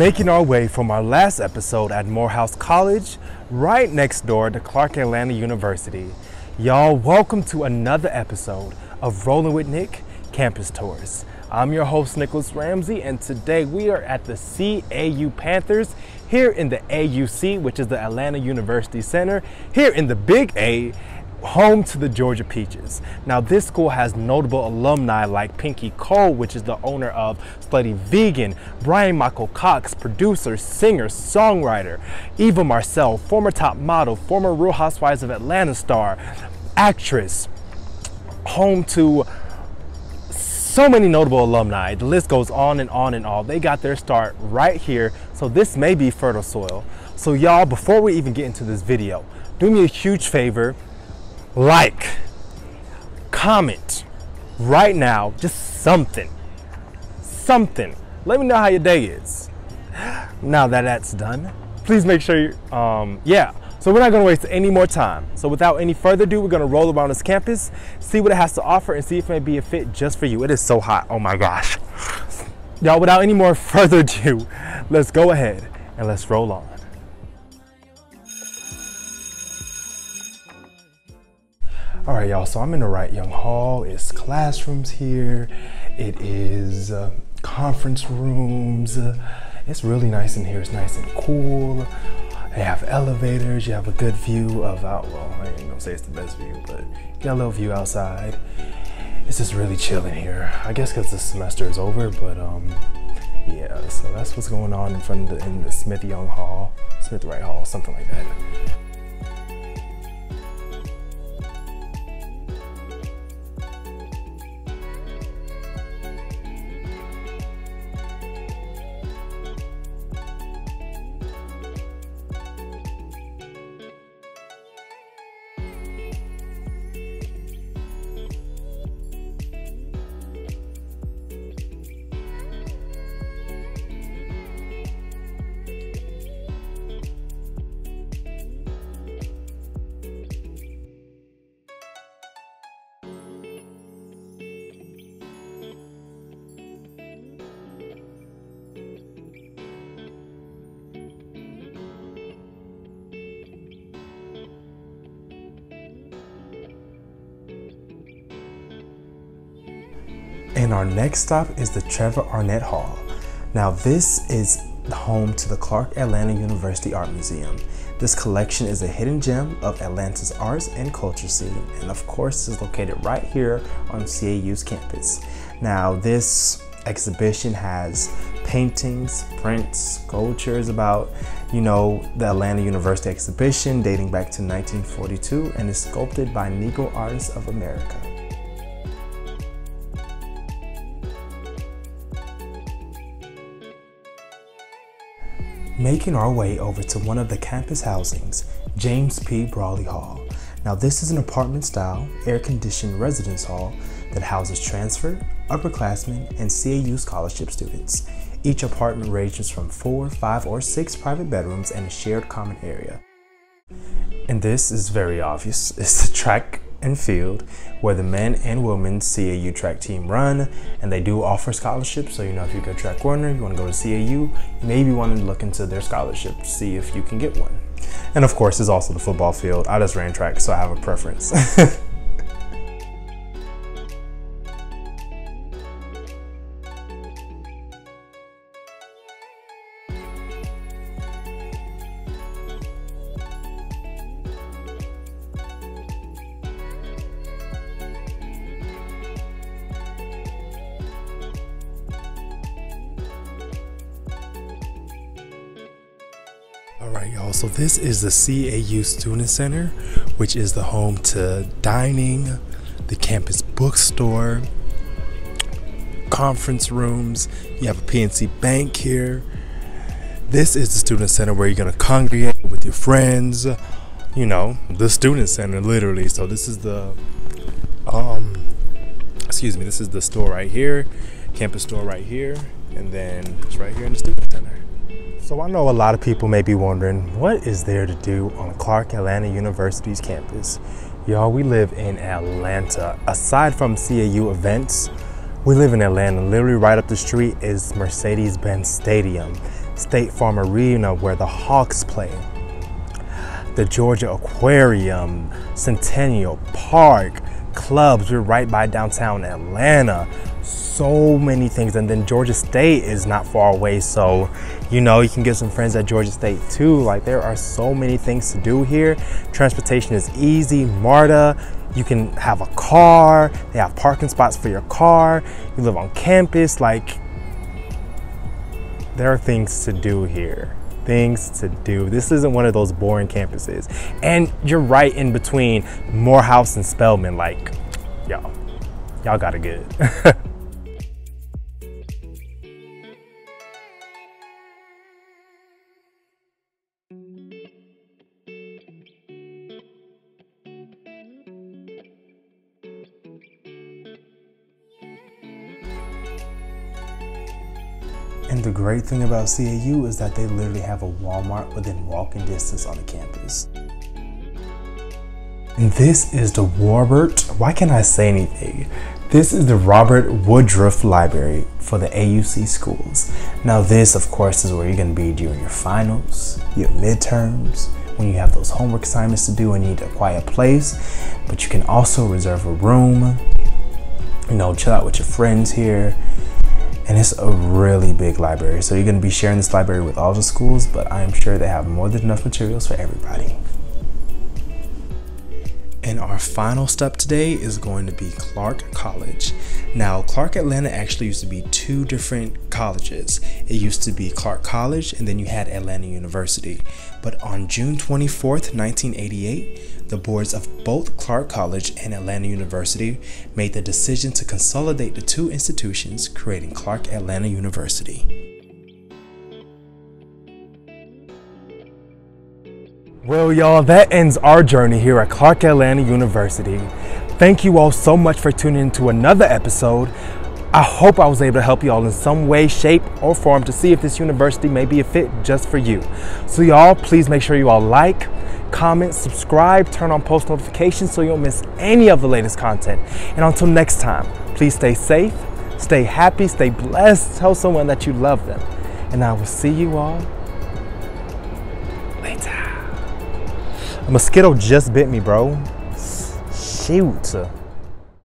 Making our way from our last episode at Morehouse College, right next door to Clark Atlanta University. Y'all, welcome to another episode of Rolling with Nick Campus Tours. I'm your host, Nicholas Ramsey, and today we are at the Cau Panthers here in the AUC, which is the Atlanta University Center, here in the Big A, home to the Georgia Peaches. Now, this school has notable alumni like Pinky Cole, which is the owner of Slutty Vegan, Brian Michael Cox, producer, singer, songwriter, Eva Marcel, former top model, former Real Housewives of Atlanta star, actress, home to so many notable alumni. The list goes on and on and on. They got their start right here, so this may be fertile soil. So y'all, before we even get into this video, do me a huge favor, like, comment right now, just something. Let me know how your day is. Now that that's done, please make sure you, so we're not gonna waste any more time. So without any further ado, we're gonna roll around this campus, see what it has to offer, and see if it may be a fit just for you. It is so hot, oh my gosh. Y'all, without any more further ado, let's go ahead and let's roll on. All right, y'all, so I'm in the Wright Young Hall. It's classrooms here. It is conference rooms. It's really nice in here. It's nice and cool. They have elevators. You have a good view of well, I ain't gonna say it's the best view, but you got a little view outside. It's just really chill in here. I guess because the semester is over, but yeah, so that's what's going on in the Smith Wright Hall, something like that. And our next stop is the Trevor Arnett Hall. Now, this is home to the Clark Atlanta University Art Museum. This collection is a hidden gem of Atlanta's arts and culture scene, and of course is located right here on CAU's campus. Now, this exhibition has paintings, prints, sculptures about, the Atlanta University exhibition dating back to 1942 and is sculpted by Negro Artists of America. Making our way over to one of the campus housings, James P. Brawley Hall. Now, this is an apartment-style, air-conditioned residence hall that houses transfer, upperclassmen, and CAU scholarship students. Each apartment ranges from 4, 5, or 6 private bedrooms and a shared common area. And this is very obvious. It's the track and field where the men and women CAU track team run, and they do offer scholarships. So if you're a track runner, you want to go to CAU, you maybe want to look into their scholarships, see if you can get one. And of course, there's also the football field. I just ran track, so I have a preference. Alright, y'all, so this is the Cau Student Center, which is the home to dining, the campus bookstore, conference rooms. You have a PNC Bank here. This is the Student Center where you're going to congregate with your friends, the Student Center, literally. So this is the, this is the store right here, campus store right here, and then it's right here in the Student Center. So I know a lot of people may be wondering, what is there to do on Clark Atlanta University's campus? Y'all, we live in Atlanta. Aside from CAU events, We live in Atlanta. Literally right up the street is Mercedes-Benz Stadium, State Farm Arena where the Hawks play, the Georgia Aquarium, Centennial Park, clubs. We're right by downtown Atlanta. So many things. And then Georgia State is not far away, so you can get some friends at Georgia State too. Like, there are so many things to do here. Transportation is easy. MARTA, you can have a car. They have parking spots for your car. You live on campus. Like, there are things to do here. Things to do. This isn't one of those boring campuses. And you're right in between Morehouse and Spelman. Like, y'all got it good. And the great thing about CAU is that they literally have a Walmart within walking distance on the campus. And this is the why can't I say anything? This is the Robert Woodruff Library for the AUC schools. Now this, of course, is where you're gonna be during your finals, your midterms, when you have those homework assignments to do and you need a quiet place. But you can also reserve a room, chill out with your friends here. And it's a really big library. So you're gonna be sharing this library with all the schools, but I'm sure they have more than enough materials for everybody. And our final step today is going to be Clark College. Now, Clark Atlanta actually used to be two different colleges. It used to be Clark College, and then you had Atlanta University. But on June 24th, 1988, the boards of both Clark College and Atlanta University made the decision to consolidate the two institutions, creating Clark Atlanta University. Well, y'all, that ends our journey here at Clark Atlanta University. Thank you all so much for tuning in to another episode. I hope I was able to help you all in some way, shape, or form to see if this university may be a fit just for you. So y'all, please make sure you all like, comment, subscribe, turn on post notifications so you don't miss any of the latest content. And until next time, please stay safe, stay happy, stay blessed, tell someone that you love them. And I will see you all later. A mosquito just bit me, bro. Shoot.